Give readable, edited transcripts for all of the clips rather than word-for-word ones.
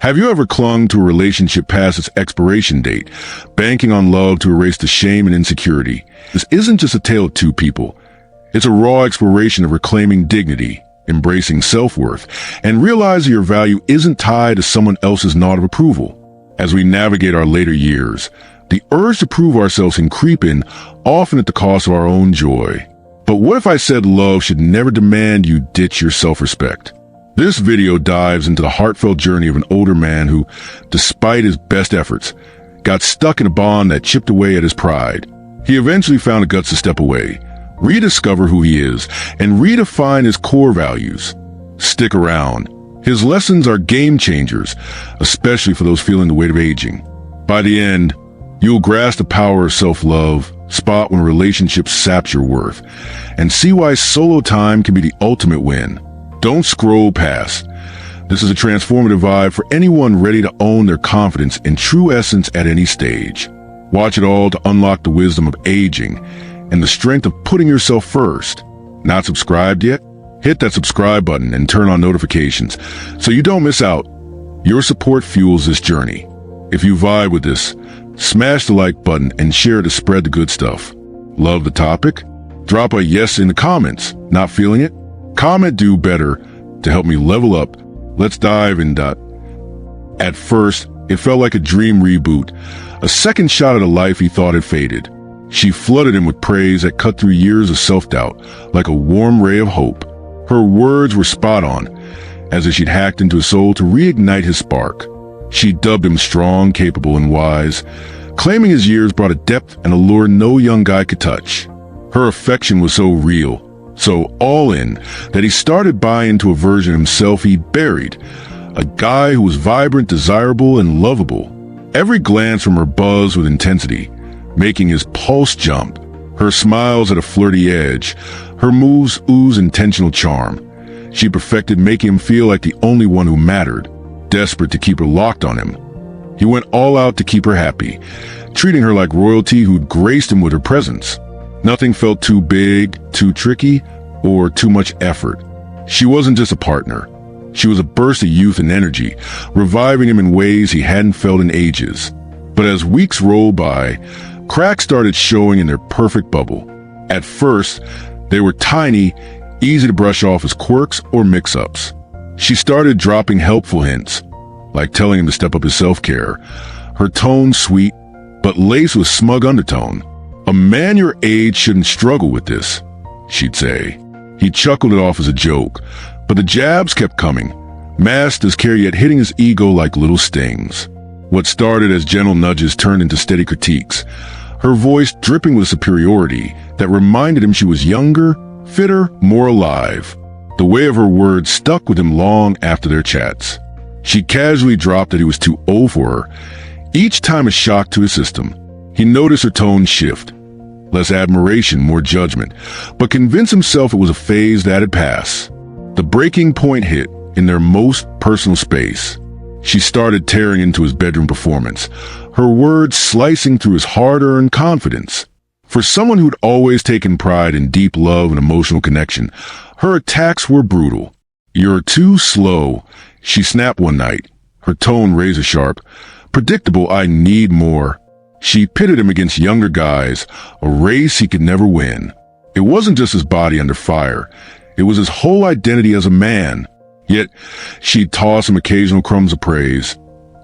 Have you ever clung to a relationship past its expiration date, banking on love to erase the shame and insecurity? This isn't just a tale of two people. It's a raw exploration of reclaiming dignity, embracing self-worth, and realizing your value isn't tied to someone else's nod of approval. As we navigate our later years, the urge to prove ourselves can creep in, often at the cost of our own joy. But what if I said love should never demand you ditch your self-respect? This video dives into the heartfelt journey of an older man who, despite his best efforts, got stuck in a bond that chipped away at his pride. He eventually found the guts to step away, rediscover who he is, and redefine his core values. Stick around. His lessons are game changers, especially for those feeling the weight of aging. By the end, you'll grasp the power of self-love, spot when relationships sap your worth, and see why solo time can be the ultimate win. Don't scroll past. This is a transformative vibe for anyone ready to own their confidence and true essence at any stage. Watch it all to unlock the wisdom of aging and the strength of putting yourself first. Not subscribed yet? Hit that subscribe button and turn on notifications so you don't miss out. Your support fuels this journey. If you vibe with this, smash the like button and share to spread the good stuff. Love the topic? Drop a yes in the comments. Not feeling it? Comment do better to help me level up. Let's dive in. At first, it felt like a dream reboot, a second shot at a life he thought had faded. She flooded him with praise that cut through years of self-doubt, like a warm ray of hope. Her words were spot on, as if she'd hacked into his soul to reignite his spark. She dubbed him strong, capable, and wise, claiming his years brought a depth and allure no young guy could touch. Her affection was so real, so all in, that he started buying into a version of himself he'd buried, a guy who was vibrant, desirable, and lovable. Every glance from her buzzed with intensity, making his pulse jump. Her smiles at a flirty edge, her moves ooze intentional charm. She perfected making him feel like the only one who mattered, desperate to keep her locked on him. He went all out to keep her happy, treating her like royalty who'd graced him with her presence. Nothing felt too big, too tricky, or too much effort. She wasn't just a partner. She was a burst of youth and energy, reviving him in ways he hadn't felt in ages. But as weeks rolled by, cracks started showing in their perfect bubble. At first, they were tiny, easy to brush off as quirks or mix-ups. She started dropping helpful hints, like telling him to step up his self-care. Her tone sweet, but laced with smug undertone. "A man your age shouldn't struggle with this," she'd say. He chuckled it off as a joke, but the jabs kept coming, masked as care yet hitting his ego like little stings. What started as gentle nudges turned into steady critiques, her voice dripping with superiority that reminded him she was younger, fitter, more alive. The way of her words stuck with him long after their chats. She casually dropped that he was too old for her, each time a shock to his system. He noticed her tone shift. Less admiration, more judgment, but convinced himself it was a phase that had passed. The breaking point hit in their most personal space. She started tearing into his bedroom performance, her words slicing through his hard-earned confidence. For someone who'd always taken pride in deep love and emotional connection, her attacks were brutal. "You're too slow," she snapped one night, her tone razor-sharp. "Predictable, I need more." She pitted him against younger guys, a race he could never win. It wasn't just his body under fire. It was his whole identity as a man. Yet, she'd toss him occasional crumbs of praise,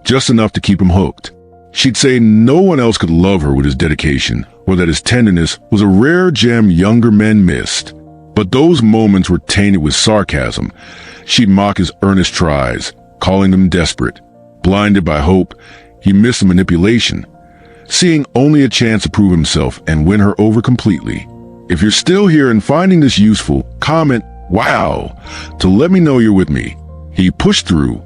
just enough to keep him hooked. She'd say no one else could love her with his dedication, or that his tenderness was a rare gem younger men missed. But those moments were tainted with sarcasm. She'd mock his earnest tries, calling them desperate. Blinded by hope, he missed the manipulation, seeing only a chance to prove himself and win her over completely. If you're still here and finding this useful, comment "Wow" to let me know you're with me. He pushed through,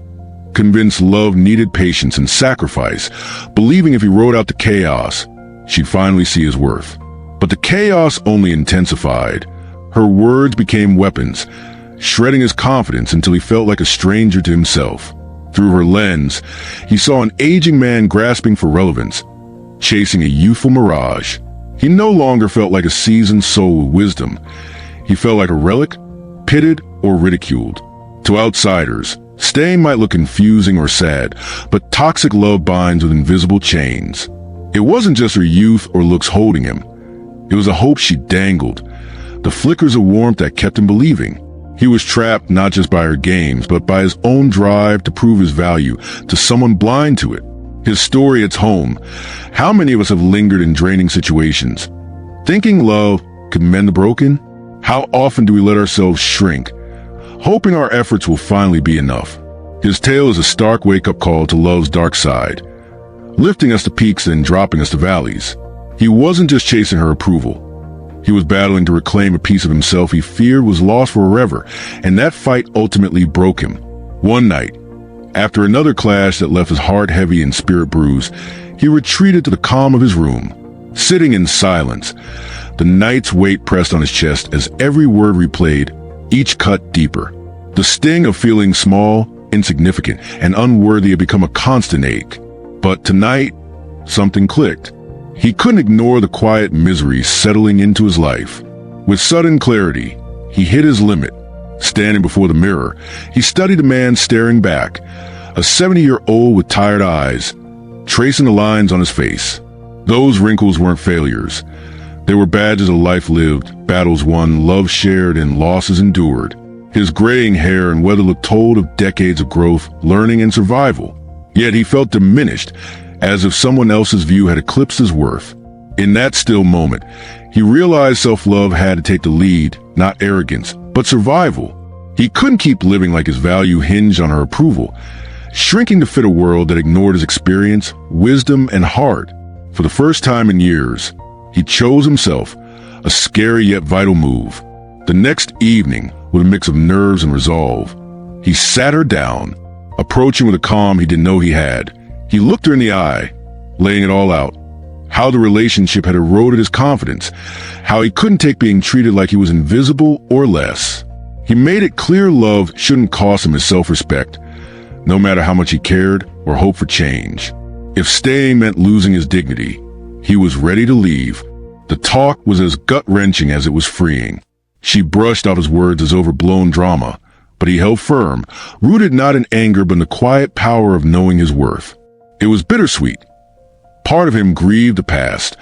convinced love needed patience and sacrifice, believing if he rode out the chaos, she'd finally see his worth. But the chaos only intensified. Her words became weapons, shredding his confidence until he felt like a stranger to himself. Through her lens, he saw an aging man grasping for relevance, chasing a youthful mirage. He no longer felt like a seasoned soul with wisdom. He felt like a relic, pitted or ridiculed. To outsiders, Staying might look confusing or sad, but toxic love binds with invisible chains. It wasn't just her youth or looks holding him. It was a hope she dangled, the flickers of warmth that kept him believing. He was trapped not just by her games, but by his own drive to prove his value to someone blind to it. His story hits home. How many of us have lingered in draining situations, thinking love could mend the broken? How often do we let ourselves shrink, hoping our efforts will finally be enough? His tale is a stark wake-up call to love's dark side, lifting us to peaks and dropping us to valleys. He wasn't just chasing her approval. He was battling to reclaim a piece of himself he feared was lost forever, and that fight ultimately broke him. One night, after another clash that left his heart heavy and spirit bruised, he retreated to the calm of his room. Sitting in silence, the night's weight pressed on his chest as every word replayed, each cut deeper. The sting of feeling small, insignificant, and unworthy had become a constant ache. But tonight, something clicked. He couldn't ignore the quiet misery settling into his life. With sudden clarity, he hit his limit. Standing before the mirror, he studied the man staring back, a 70-year-old with tired eyes, tracing the lines on his face. Those wrinkles weren't failures. They were badges of life lived, battles won, love shared, and losses endured. His graying hair and weather looked told of decades of growth, learning, and survival. Yet he felt diminished, as if someone else's view had eclipsed his worth. In that still moment, he realized self-love had to take the lead, not arrogance, but survival. He couldn't keep living like his value hinged on her approval, shrinking to fit a world that ignored his experience, wisdom, and heart. For the first time in years, he chose himself, a scary yet vital move. The next evening, with a mix of nerves and resolve, he sat her down, approaching with a calm he didn't know he had. He looked her in the eye, laying it all out. How the relationship had eroded his confidence, how he couldn't take being treated like he was invisible or less. He made it clear love shouldn't cost him his self-respect, no matter how much he cared or hoped for change. If staying meant losing his dignity, he was ready to leave. The talk was as gut-wrenching as it was freeing. She brushed off his words as overblown drama, but he held firm, rooted not in anger but in the quiet power of knowing his worth. It was bittersweet. Part of him grieved the past,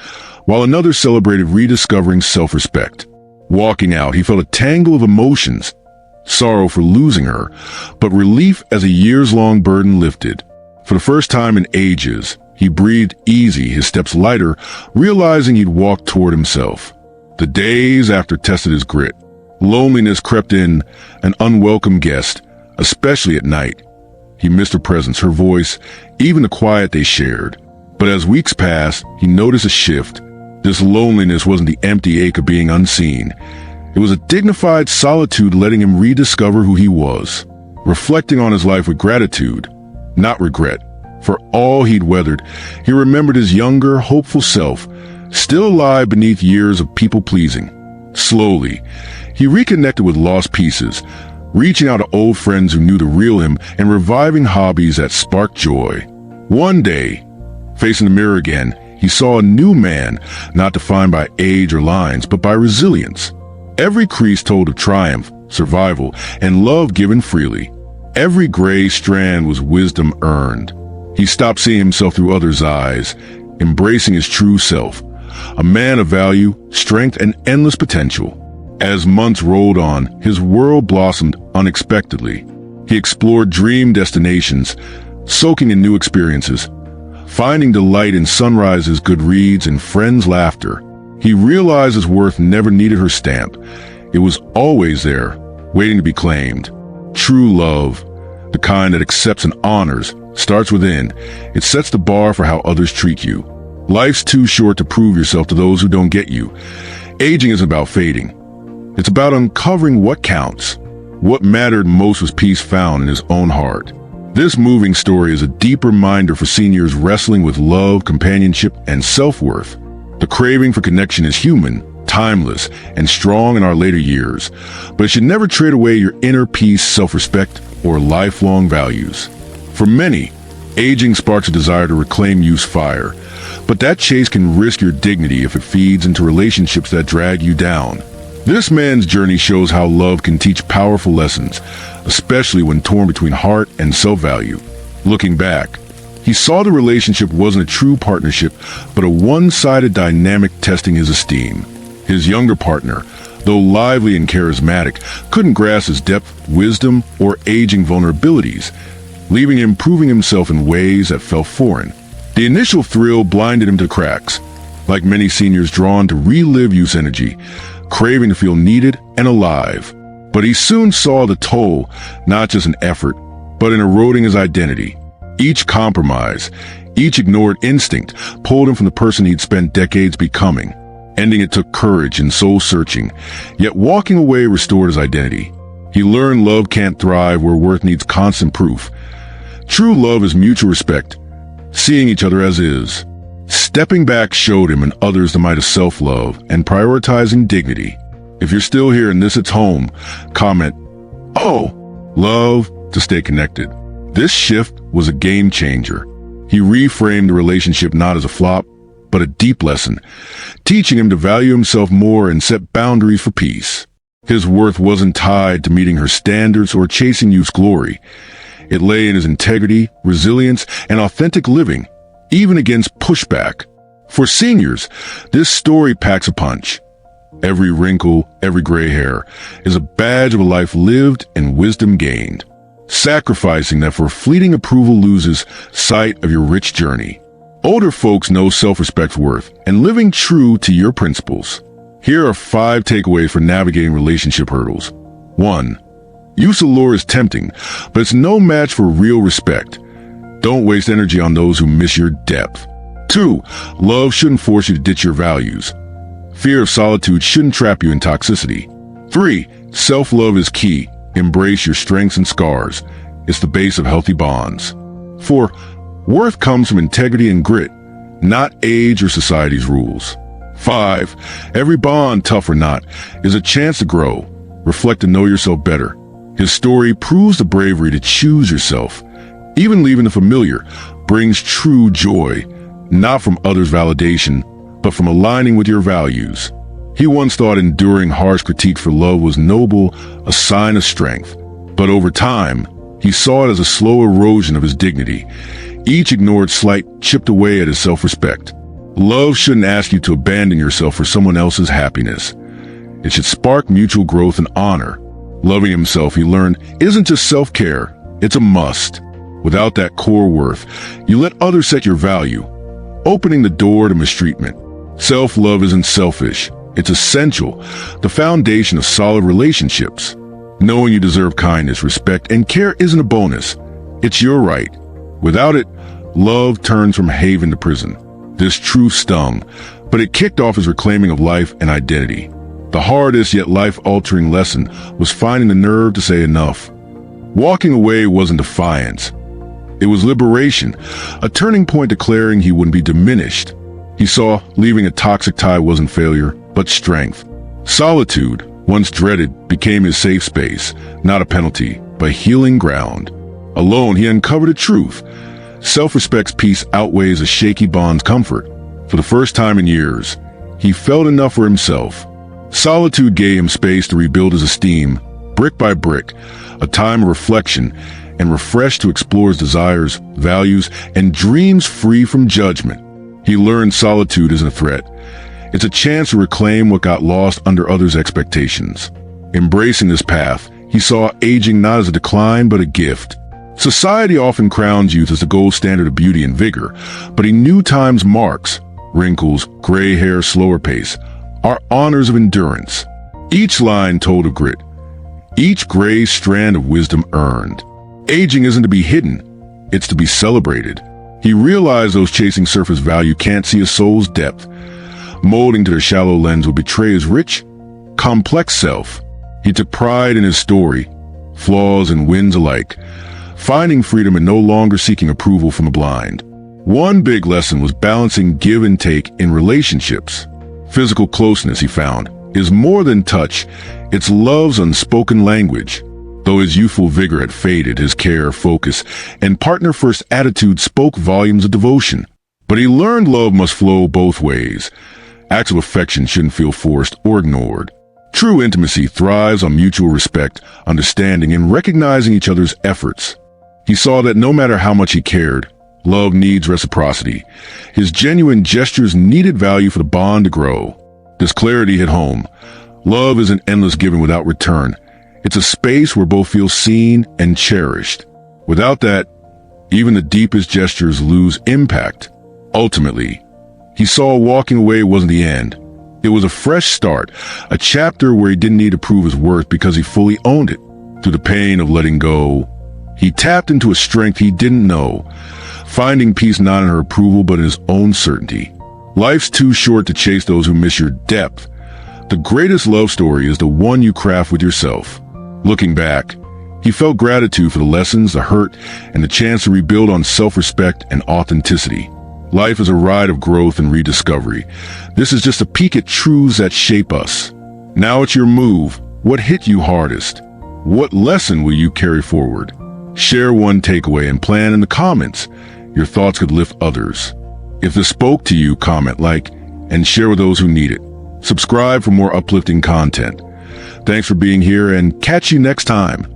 while another celebrated rediscovering self-respect. Walking out, he felt a tangle of emotions, sorrow for losing her, but relief as a years-long burden lifted. For the first time in ages, he breathed easy, his steps lighter, realizing he'd walked toward himself. The days after tested his grit. Loneliness crept in, an unwelcome guest, especially at night. He missed her presence, her voice, even the quiet they shared. But as weeks passed, he noticed a shift. This loneliness wasn't the empty ache of being unseen. It was a dignified solitude letting him rediscover who he was. Reflecting on his life with gratitude, not regret. For all he'd weathered, he remembered his younger, hopeful self, still alive beneath years of people-pleasing. Slowly, he reconnected with lost pieces, reaching out to old friends who knew the real him and reviving hobbies that sparked joy. One day, facing the mirror again, he saw a new man, not defined by age or lines, but by resilience. Every crease told of triumph, survival, and love given freely. Every gray strand was wisdom earned. He stopped seeing himself through others' eyes, embracing his true self, a man of value, strength, and endless potential. As months rolled on, his world blossomed unexpectedly. He explored dream destinations, soaking in new experiences, finding delight in sunrises, good reads, and friends' laughter. He realized his worth never needed her stamp. It was always there, waiting to be claimed. True love, the kind that accepts and honors, starts within. It sets the bar for how others treat you. Life's too short to prove yourself to those who don't get you. Aging isn't about fading. It's about uncovering what counts. What mattered most was peace found in his own heart. This moving story is a deep reminder for seniors wrestling with love, companionship, and self-worth. The craving for connection is human, timeless, and strong in our later years, but it should never trade away your inner peace, self-respect, or lifelong values. For many, aging sparks a desire to reclaim youth's fire, but that chase can risk your dignity if it feeds into relationships that drag you down. This man's journey shows how love can teach powerful lessons, especially when torn between heart and self-value. Looking back, he saw the relationship wasn't a true partnership, but a one-sided dynamic testing his esteem. His younger partner, though lively and charismatic, couldn't grasp his depth, wisdom, or aging vulnerabilities, leaving him proving himself in ways that felt foreign. The initial thrill blinded him to cracks, like many seniors drawn to relive youth energy, craving to feel needed and alive. But he soon saw the toll, not just in effort, but in eroding his identity. Each compromise, each ignored instinct, pulled him from the person he'd spent decades becoming. Ending it took courage and soul-searching, yet walking away restored his identity. He learned love can't thrive where worth needs constant proof. True love is mutual respect, seeing each other as is. Stepping back showed him and others the might of self-love and prioritizing dignity. If you're still here and this hits home, comment, "Oh, love," to stay connected. This shift was a game changer. He reframed the relationship not as a flop, but a deep lesson, teaching him to value himself more and set boundaries for peace. His worth wasn't tied to meeting her standards or chasing youth's glory. It lay in his integrity, resilience, and authentic living, even against pushback. For seniors, this story packs a punch. Every wrinkle, every gray hair is a badge of a life lived and wisdom gained. Sacrificing that for fleeting approval loses sight of your rich journey. Older folks know self-respect's worth and living true to your principles. Here are 5 takeaways for navigating relationship hurdles. 1. Youth's allure is tempting, but it's no match for real respect. Don't waste energy on those who miss your depth. 2. Love shouldn't force you to ditch your values. Fear of solitude shouldn't trap you in toxicity. 3. Self-love is key. Embrace your strengths and scars. It's the base of healthy bonds. 4. Worth comes from integrity and grit, not age or society's rules. 5. Every bond, tough or not, is a chance to grow. Reflect and know yourself better. His story proves the bravery to choose yourself. Even leaving the familiar brings true joy, not from others' validation, but from aligning with your values. He once thought enduring harsh critique for love was noble, a sign of strength. But over time, he saw it as a slow erosion of his dignity. Each ignored slight chipped away at his self-respect. Love shouldn't ask you to abandon yourself for someone else's happiness. It should spark mutual growth and honor. Loving himself, he learned, isn't just self-care, it's a must. Without that core worth, you let others set your value, opening the door to mistreatment. Self-love isn't selfish. It's essential, the foundation of solid relationships. Knowing you deserve kindness, respect, and care isn't a bonus. It's your right. Without it, love turns from haven to prison. This truth stung, but it kicked off his reclaiming of life and identity. The hardest yet life-altering lesson was finding the nerve to say enough. Walking away wasn't defiance. It was liberation, a turning point declaring he wouldn't be diminished. He saw leaving a toxic tie wasn't failure, but strength. Solitude, once dreaded, became his safe space, not a penalty, but healing ground. Alone, he uncovered a truth. Self-respect's peace outweighs a shaky bond's comfort. For the first time in years, he felt enough for himself. Solitude gave him space to rebuild his esteem, brick by brick, a time of reflection, and refreshed to explore his desires, values, and dreams free from judgment. He learned solitude isn't a threat. It's a chance to reclaim what got lost under others' expectations. Embracing this path, he saw aging not as a decline but a gift. Society often crowns youth as the gold standard of beauty and vigor, but he knew time's marks, wrinkles, gray hair, slower pace, are honors of endurance. Each line told of grit, each gray strand of wisdom earned. Aging isn't to be hidden, it's to be celebrated. He realized those chasing surface value can't see a soul's depth. Molding to their shallow lens will betray his rich, complex self. He took pride in his story, flaws and wins alike, finding freedom and no longer seeking approval from the blind. One big lesson was balancing give and take in relationships. Physical closeness, he found, is more than touch, it's love's unspoken language. Though his youthful vigor had faded, his care, focus, and partner-first attitude spoke volumes of devotion. But he learned love must flow both ways. Acts of affection shouldn't feel forced or ignored. True intimacy thrives on mutual respect, understanding, and recognizing each other's efforts. He saw that no matter how much he cared, love needs reciprocity. His genuine gestures needed value for the bond to grow. This clarity hit home. Love isn't endless giving without return. It's a space where both feel seen and cherished. Without that, even the deepest gestures lose impact. Ultimately, he saw walking away wasn't the end. It was a fresh start, a chapter where he didn't need to prove his worth because he fully owned it. Through the pain of letting go, he tapped into a strength he didn't know, finding peace not in her approval but in his own certainty. Life's too short to chase those who miss your depth. The greatest love story is the one you craft with yourself. Looking back, he felt gratitude for the lessons, the hurt, and the chance to rebuild on self-respect and authenticity. Life is a ride of growth and rediscovery. This is just a peek at truths that shape us. Now it's your move. What hit you hardest? What lesson will you carry forward? Share one takeaway and plan in the comments. Your thoughts could lift others. If this spoke to you, comment, like, and share with those who need it. Subscribe for more uplifting content. Thanks for being here and catch you next time.